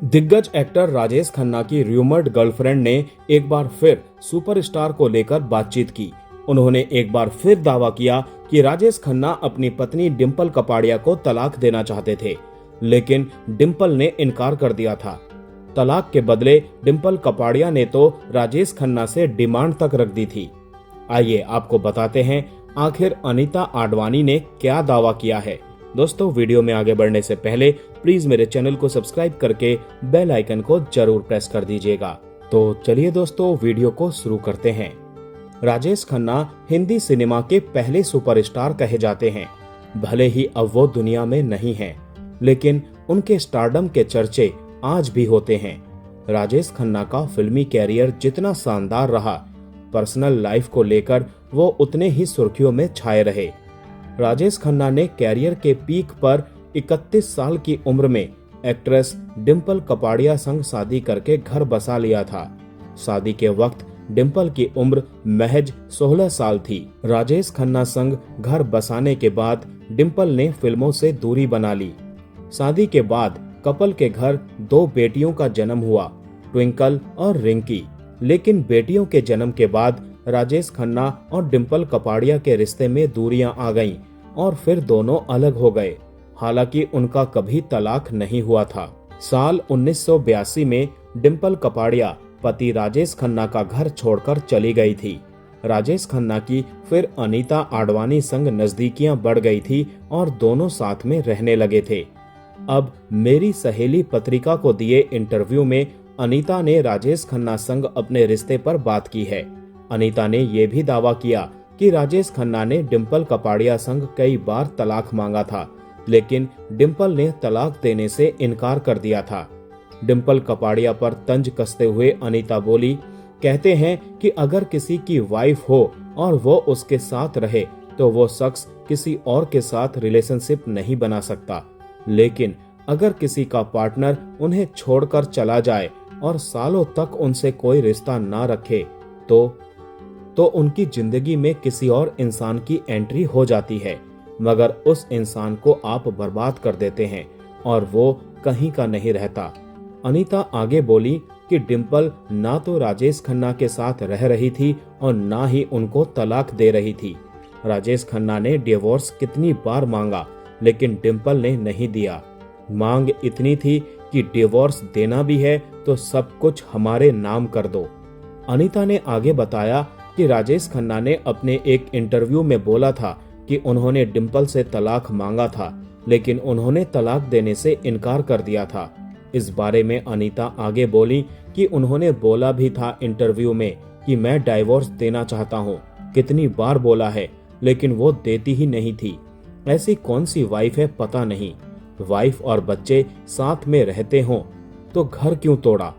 दिग्गज एक्टर राजेश खन्ना की rumoured girlfriend ने एक बार फिर सुपरस्टार को लेकर बातचीत की। उन्होंने एक बार फिर दावा किया कि राजेश खन्ना अपनी पत्नी डिंपल कपाड़िया को तलाक देना चाहते थे, लेकिन डिंपल ने इनकार कर दिया था। तलाक के बदले डिंपल कपाड़िया ने तो राजेश खन्ना से डिमांड तक रख दी थी। आइए आपको बताते हैं आखिर अनीता आडवाणी ने क्या दावा किया है। दोस्तों, वीडियो में आगे बढ़ने से पहले प्लीज मेरे चैनल को सब्सक्राइब करके बेल आइकन को जरूर प्रेस कर दीजिएगा। तो चलिए दोस्तों, वीडियो को शुरू करते हैं। राजेश खन्ना हिंदी सिनेमा के पहले सुपरस्टार कहे जाते हैं। भले ही अब वो दुनिया में नहीं हैं, लेकिन उनके स्टारडम के चर्चे आज भी होते हैं। राजेश खन्ना का फिल्मी कैरियर जितना शानदार रहा, पर्सनल लाइफ को लेकर वो उतने ही सुर्खियों में छाए रहे। राजेश खन्ना ने कैरियर के पीक पर 31 साल की उम्र में एक्ट्रेस डिंपल कपाड़िया संग शादी करके घर बसा लिया था। शादी के वक्त डिंपल की उम्र महज 16 साल थी। राजेश खन्ना संग घर बसाने के बाद डिंपल ने फिल्मों से दूरी बना ली। शादी के बाद कपल के घर 2 बेटियों का जन्म हुआ, ट्विंकल और रिंकी। लेकिन बेटियों के जन्म के बाद राजेश खन्ना और डिंपल कपाड़िया के रिश्ते में दूरियां आ गईं और फिर दोनों अलग हो गए। हालांकि उनका कभी तलाक नहीं हुआ था। साल 1982 में डिंपल कपाड़िया पति राजेश खन्ना का घर छोड़कर चली गई थी। राजेश खन्ना की फिर अनीता आडवाणी संग नजदीकियां बढ़ गई थी और दोनों साथ में रहने लगे थे। अब मेरी सहेली पत्रिका को दिए इंटरव्यू में अनीता ने राजेश खन्ना संग अपने रिश्ते पर बात की है। अनीता ने यह भी दावा किया कि राजेश खन्ना ने डिंपल कपाड़िया संग कई बार तलाक मांगा था, लेकिन डिंपल ने तलाक देने से इनकार कर दिया था। डिंपल कपाड़िया पर तंज कसते हुए अनीता बोली, कहते हैं कि अगर किसी की वाइफ हो और वो उसके साथ रहे तो वो शख्स किसी और के साथ रिलेशनशिप नहीं बना सकता, लेकिन अगर किसी का पार्टनर उन्हें छोड़कर चला जाए और सालों तक उनसे कोई रिश्ता ना रखे तो उनकी जिंदगी में किसी और इंसान की एंट्री हो जाती है, मगर उस इंसान को आप बर्बाद कर देते हैं और वो कहीं का नहीं रहता। अनीता आगे बोली कि डिंपल ना तो राजेश खन्ना के साथ रह रही थी और ना ही उनको तलाक दे रही थी। राजेश खन्ना ने डिवोर्स कितनी बार मांगा, लेकिन डिंपल ने नहीं दिया। मांग इतनी थी कि डिवोर्स देना भी है तो सब कुछ हमारे नाम कर दो। अनीता ने आगे बताया कि राजेश खन्ना ने अपने एक इंटरव्यू में बोला था कि उन्होंने डिंपल से तलाक मांगा था, लेकिन उन्होंने तलाक देने से इनकार कर दिया था। इस बारे में अनीता आगे बोली कि उन्होंने बोला भी था इंटरव्यू में कि मैं डाइवोर्स देना चाहता हूँ। कितनी बार बोला है, लेकिन वो देती ही नहीं थी। ऐसी कौन सी वाइफ है पता नहीं। वाइफ और बच्चे साथ में रहते हों तो घर क्यों तोड़ा।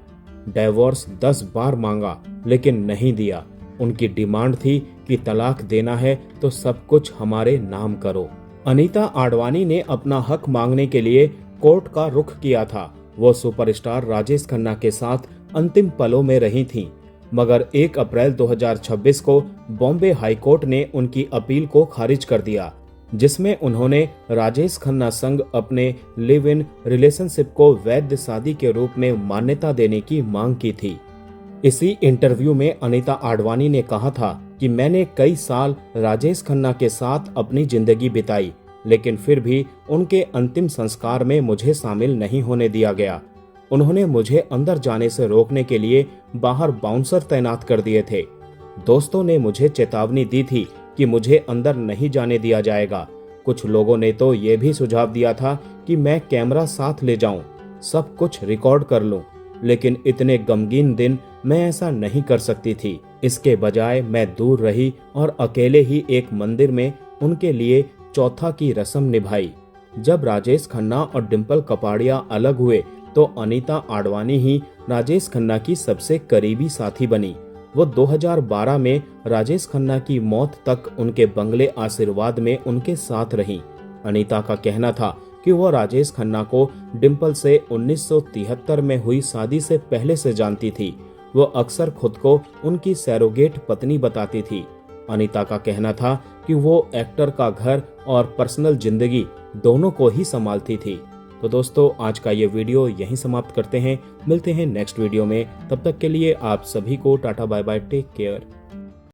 डाइवोर्स 10 बार मांगा, लेकिन नहीं दिया। उनकी डिमांड थी कि तलाक देना है तो सब कुछ हमारे नाम करो। अनीता आडवाणी ने अपना हक मांगने के लिए कोर्ट का रुख किया था। वो सुपरस्टार राजेश खन्ना के साथ अंतिम पलों में रही थीं, मगर 1 अप्रैल 2026 को बॉम्बे हाई कोर्ट ने उनकी अपील को खारिज कर दिया, जिसमें उन्होंने राजेश खन्ना संग अपने लिव इन रिलेशनशिप को वैध शादी के रूप में मान्यता देने की मांग की थी। इसी इंटरव्यू में अनीता आडवाणी ने कहा था कि मैंने कई साल राजेश खन्ना के साथ अपनी जिंदगी बिताई, लेकिन फिर भी उनके अंतिम संस्कार में मुझे शामिल नहीं होने दिया गया। उन्होंने मुझे अंदर जाने से रोकने के लिए बाहर बाउंसर तैनात कर दिए थे। दोस्तों ने मुझे चेतावनी दी थी कि मुझे अंदर नहीं जाने दिया जाएगा। कुछ लोगों ने तो ये भी सुझाव दिया था कि मैं कैमरा साथ ले जाऊं, सब कुछ रिकॉर्ड कर लूं, लेकिन इतने गमगीन दिन मैं ऐसा नहीं कर सकती थी। इसके बजाय मैं दूर रही और अकेले ही एक मंदिर में उनके लिए चौथा की रस्म निभाई। जब राजेश खन्ना और डिंपल कपाड़िया अलग हुए तो अनीता आडवाणी ही राजेश खन्ना की सबसे करीबी साथी बनी। वो 2012 में राजेश खन्ना की मौत तक उनके बंगले आशीर्वाद में उनके साथ रहीं। अनीता का कहना था कि वो राजेश खन्ना को डिंपल से 1973 में हुई शादी से पहले से जानती थी। वो अक्सर खुद को उनकी सैरोगेट पत्नी बताती थी। अनीता का कहना था कि वो एक्टर का घर और पर्सनल जिंदगी दोनों को ही संभालती थी। तो दोस्तों आज का ये वीडियो यहीं समाप्त करते हैं। मिलते हैं नेक्स्ट वीडियो में। तब तक के लिए आप सभी को tata bye bye, take care.